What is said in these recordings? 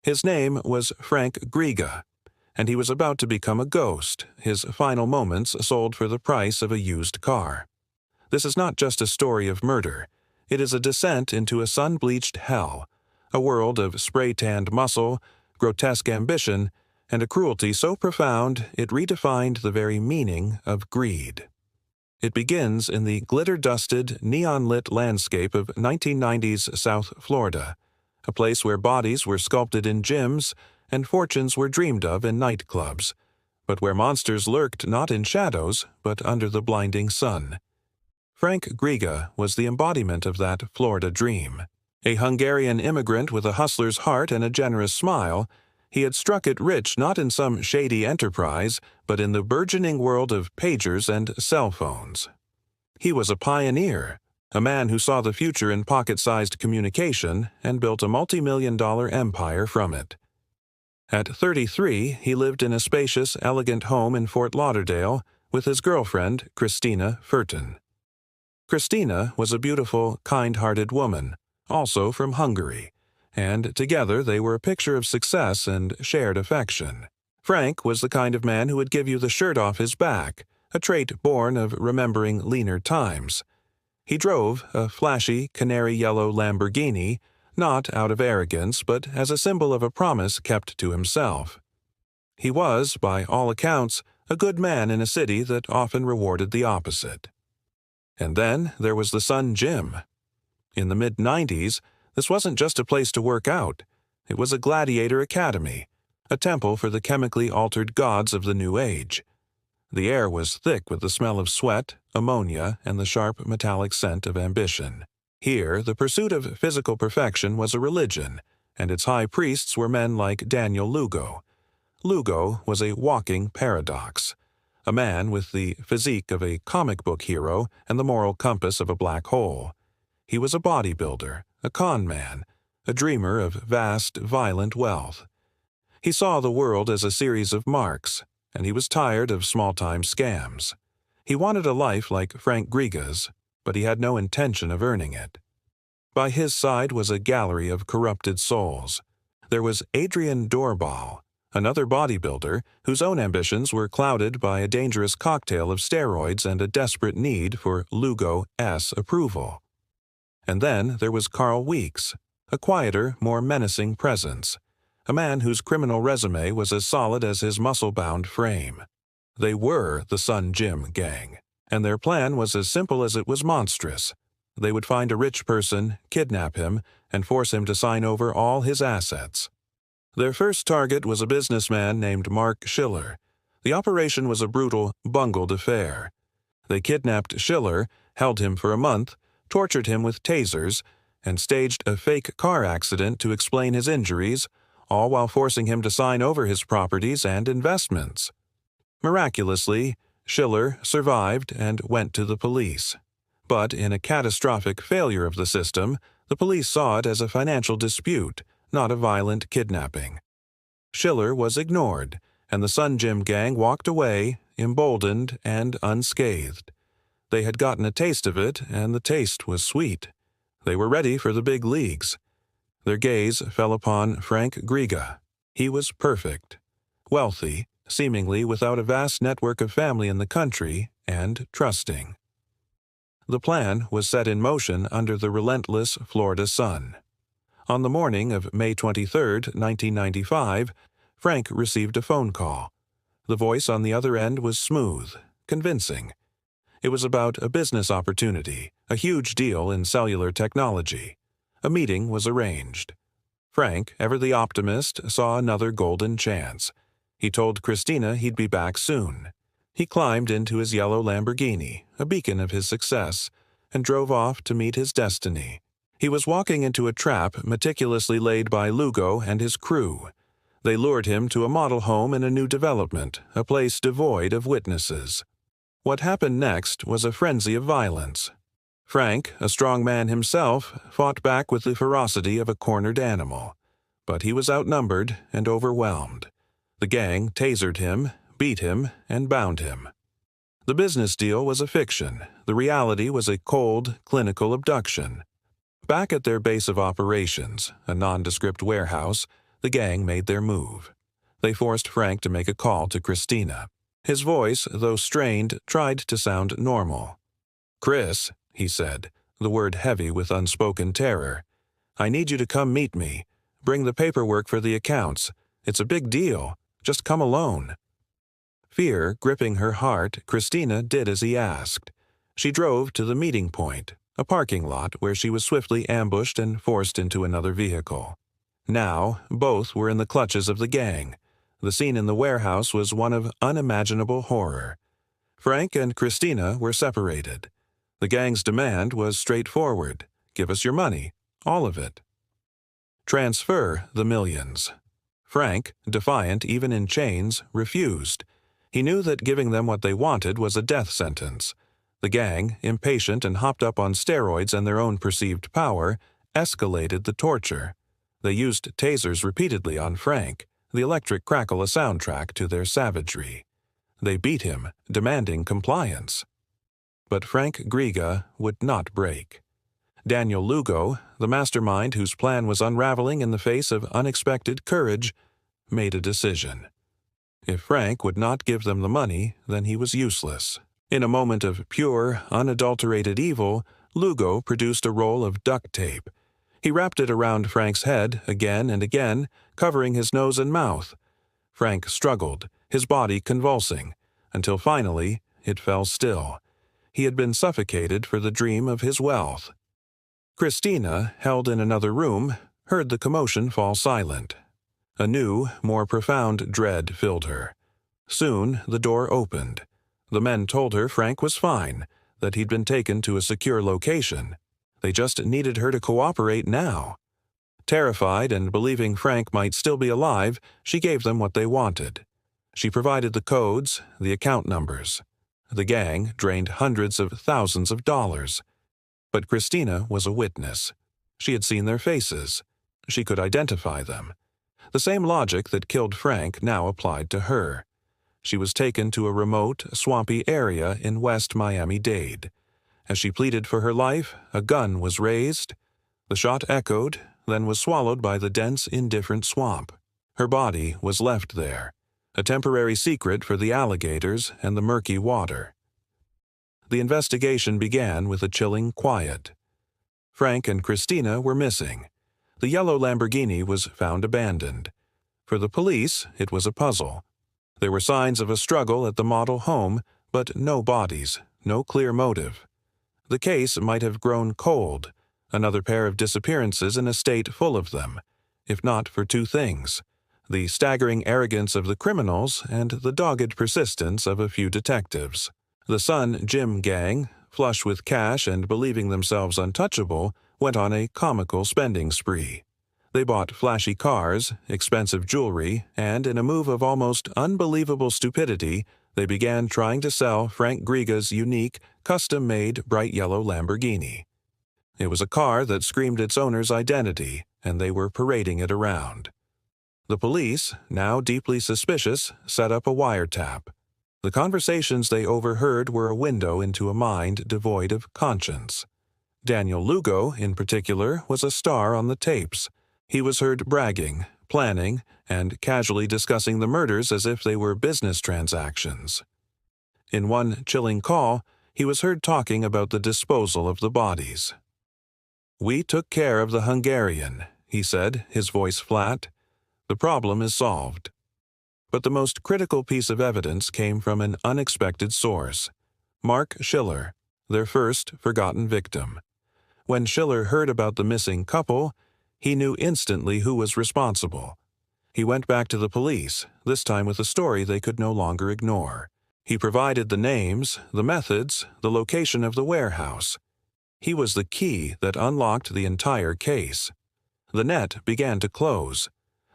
His name was Frank Griga, and he was about to become a ghost, his final moments sold for the price of a used car. This is not just a story of murder. It is a descent into a sun-bleached hell, a world of spray-tanned muscle, grotesque ambition, and a cruelty so profound it redefined the very meaning of greed. It begins in the glitter-dusted, neon-lit landscape of 1990s South Florida, a place where bodies were sculpted in gyms and fortunes were dreamed of in nightclubs, but where monsters lurked not in shadows, but under the blinding sun. Frank Griga was the embodiment of that Florida dream. A Hungarian immigrant with a hustler's heart and a generous smile, he had struck it rich not in some shady enterprise, but in the burgeoning world of pagers and cell phones. He was a pioneer, a man who saw the future in pocket-sized communication and built a multi-million-dollar empire from it. At 33, he lived in a spacious, elegant home in Fort Lauderdale with his girlfriend, Krisztina Furton. Krisztina was a beautiful, kind-hearted woman, also from Hungary, and together they were a picture of success and shared affection. Frank was the kind of man who would give you the shirt off his back, a trait born of remembering leaner times. He drove a flashy canary-yellow Lamborghini, not out of arrogance, but as a symbol of a promise kept to himself. He was, by all accounts, a good man in a city that often rewarded the opposite. And then there was the Sun Gym. In the mid-90s, this wasn't just a place to work out. It was a gladiator academy, a temple for the chemically altered gods of the New Age. The air was thick with the smell of sweat, ammonia, and the sharp metallic scent of ambition. Here, the pursuit of physical perfection was a religion, and its high priests were men like Daniel Lugo. Lugo was a walking paradox, a man with the physique of a comic book hero and the moral compass of a black hole. He was a bodybuilder, a con man, a dreamer of vast, violent wealth. He saw the world as a series of marks, and he was tired of small-time scams. He wanted a life like Frank Griga's, but he had no intention of earning it. By his side was a gallery of corrupted souls. There was Adrian Doorbal, another bodybuilder whose own ambitions were clouded by a dangerous cocktail of steroids and a desperate need for Lugo's approval. And then there was Carl Weeks, a quieter, more menacing presence, a man whose criminal resume was as solid as his muscle-bound frame. They were the Sun Gym gang, and their plan was as simple as it was monstrous. They would find a rich person, kidnap him, and force him to sign over all his assets. Their first target was a businessman named Mark Schiller. The operation was a brutal, bungled affair. They kidnapped Schiller, held him for a month, tortured him with tasers, and staged a fake car accident to explain his injuries, all while forcing him to sign over his properties and investments. Miraculously, Schiller survived and went to the police. But in a catastrophic failure of the system, the police saw it as a financial dispute, not a violent kidnapping. Schiller was ignored, and the Sun Gym gang walked away, emboldened and unscathed. They had gotten a taste of it, and the taste was sweet. They were ready for the big leagues. Their gaze fell upon Frank Griga. He was perfect, wealthy, seemingly without a vast network of family in the country, and trusting. The plan was set in motion under the relentless Florida sun. On the morning of May 23, 1995, Frank received a phone call. The voice on the other end was smooth, convincing. It was about a business opportunity, a huge deal in cellular technology. A meeting was arranged. Frank, ever the optimist, saw another golden chance. He told Krisztina he'd be back soon. He climbed into his yellow Lamborghini, a beacon of his success, and drove off to meet his destiny. He was walking into a trap meticulously laid by Lugo and his crew. They lured him to a model home in a new development, a place devoid of witnesses. What happened next was a frenzy of violence. Frank, a strong man himself, fought back with the ferocity of a cornered animal. But he was outnumbered and overwhelmed. The gang tasered him, beat him, and bound him. The business deal was a fiction. The reality was a cold, clinical abduction. Back at their base of operations, a nondescript warehouse, The gang made their move. They forced Frank to make a call to Krisztina. His voice, though strained, tried to sound normal. "Chris," he said, the word heavy with unspoken terror, "I need you to come meet me. Bring the paperwork for the accounts. It's a big deal. Just come alone." Fear gripping her heart, Krisztina did as he asked. She drove to the meeting point, a parking lot where she was swiftly ambushed and forced into another vehicle. Now, both were in the clutches of the gang. The scene in the warehouse was one of unimaginable horror. Frank and Krisztina were separated. The gang's demand was straightforward. Give us your money, all of it. Transfer the millions. Frank, defiant even in chains, refused. He knew that giving them what they wanted was a death sentence. The gang, impatient and hopped up on steroids and their own perceived power, escalated the torture. They used tasers repeatedly on Frank, the electric crackle a soundtrack to their savagery. They beat him, demanding compliance. But Frank Griga would not break. Daniel Lugo, the mastermind whose plan was unraveling in the face of unexpected courage, made a decision. If Frank would not give them the money, then he was useless. In a moment of pure, unadulterated evil, Lugo produced a roll of duct tape. He wrapped it around Frank's head again and again, covering his nose and mouth. Frank struggled, his body convulsing, until finally it fell still. He had been suffocated for the dream of his wealth. Krisztina, held in another room, heard the commotion fall silent. A new, more profound dread filled her. Soon the door opened. The men told her Frank was fine, that he'd been taken to a secure location. They just needed her to cooperate now. Terrified and believing Frank might still be alive, she gave them what they wanted. She provided the codes, the account numbers. The gang drained hundreds of thousands of dollars. But Krisztina was a witness. She had seen their faces. She could identify them. The same logic that killed Frank now applied to her. She was taken to a remote, swampy area in West Miami-Dade. As she pleaded for her life, a gun was raised. The shot echoed, then was swallowed by the dense, indifferent swamp. Her body was left there, a temporary secret for the alligators and the murky water. The investigation began with a chilling quiet. Frank and Krisztina were missing. The yellow Lamborghini was found abandoned. For the police, it was a puzzle. There were signs of a struggle at the model home, but no bodies, no clear motive. The case might have grown cold, another pair of disappearances in a state full of them, if not for two things: the staggering arrogance of the criminals and the dogged persistence of a few detectives. The Sun Gym gang, flush with cash and believing themselves untouchable, went on a comical spending spree. They bought flashy cars, expensive jewelry, and in a move of almost unbelievable stupidity, they began trying to sell Frank Griga's unique, custom-made bright yellow Lamborghini. It was a car that screamed its owner's identity, and they were parading it around. The police, now deeply suspicious, set up a wiretap. The conversations they overheard were a window into a mind devoid of conscience. Daniel Lugo, in particular, was a star on the tapes. He was heard bragging, planning, and casually discussing the murders as if they were business transactions. In one chilling call, he was heard talking about the disposal of the bodies. "We took care of the Hungarian," he said, his voice flat. "The problem is solved." But the most critical piece of evidence came from an unexpected source: Mark Schiller, their first forgotten victim. When Schiller heard about the missing couple, he knew instantly who was responsible. He went back to the police, this time with a story they could no longer ignore. He provided the names, the methods, the location of the warehouse. He was the key that unlocked the entire case. The net began to close.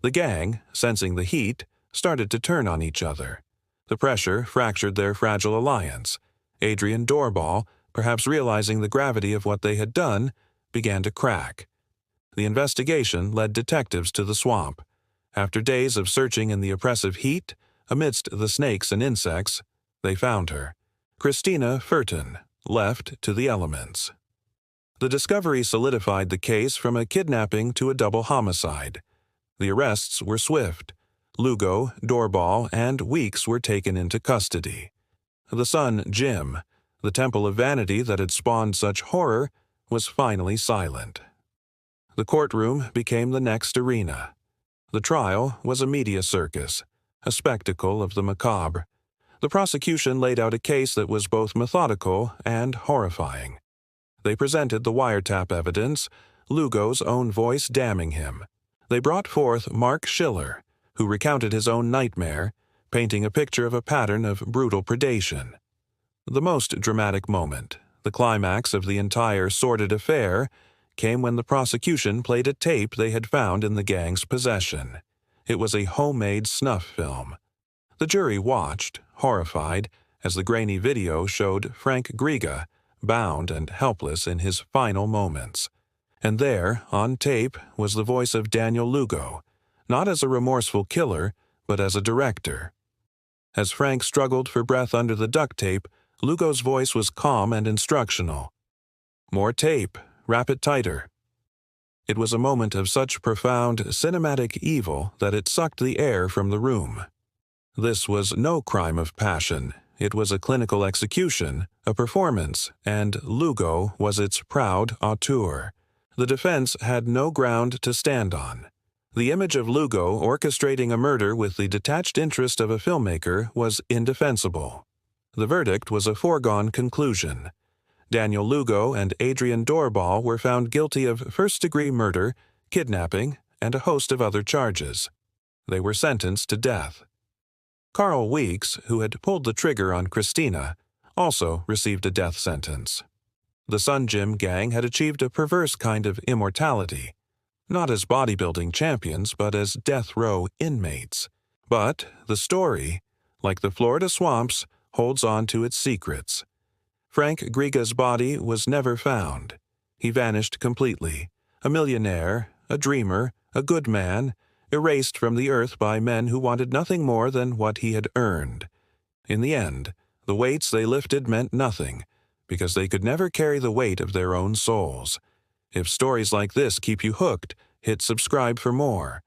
The gang, sensing the heat, started to turn on each other. The pressure fractured their fragile alliance. Adrian Doorbal, perhaps realizing the gravity of what they had done, began to crack. The investigation led detectives to the swamp. After days of searching in the oppressive heat, amidst the snakes and insects, they found her, Krisztina Furton, left to the elements. The discovery solidified the case from a kidnapping to a double homicide. The arrests were swift. Lugo, Doorbal, and Weeks were taken into custody. The son, Jim, the temple of vanity that had spawned such horror, was finally silent. The courtroom became the next arena. The trial was a media circus, a spectacle of the macabre. The prosecution laid out a case that was both methodical and horrifying. They presented the wiretap evidence, Lugo's own voice damning him. They brought forth Mark Schiller, who recounted his own nightmare, painting a picture of a pattern of brutal predation. The most dramatic moment, the climax of the entire sordid affair, came when the prosecution played a tape they had found in the gang's possession. It was a homemade snuff film. The jury watched, horrified, as the grainy video showed Frank Griga, bound and helpless in his final moments. And there, on tape, was the voice of Daniel Lugo, not as a remorseful killer, but as a director. As Frank struggled for breath under the duct tape, Lugo's voice was calm and instructional. "More tape. Wrap it tighter." It was a moment of such profound, cinematic evil that it sucked the air from the room. This was no crime of passion. It was a clinical execution, a performance, and Lugo was its proud auteur. The defense had no ground to stand on. The image of Lugo orchestrating a murder with the detached interest of a filmmaker was indefensible. The verdict was a foregone conclusion. Daniel Lugo and Adrian Doorbal were found guilty of first-degree murder, kidnapping, and a host of other charges. They were sentenced to death. Carl Weeks, who had pulled the trigger on Krisztina, also received a death sentence. The Sun Gym gang had achieved a perverse kind of immortality, not as bodybuilding champions, but as death row inmates. But the story, like the Florida swamps, holds on to its secrets. Frank Griga's body was never found. He vanished completely, a millionaire, a dreamer, a good man, erased from the earth by men who wanted nothing more than what he had earned. In the end, the weights they lifted meant nothing, because they could never carry the weight of their own souls. If stories like this keep you hooked, hit subscribe for more.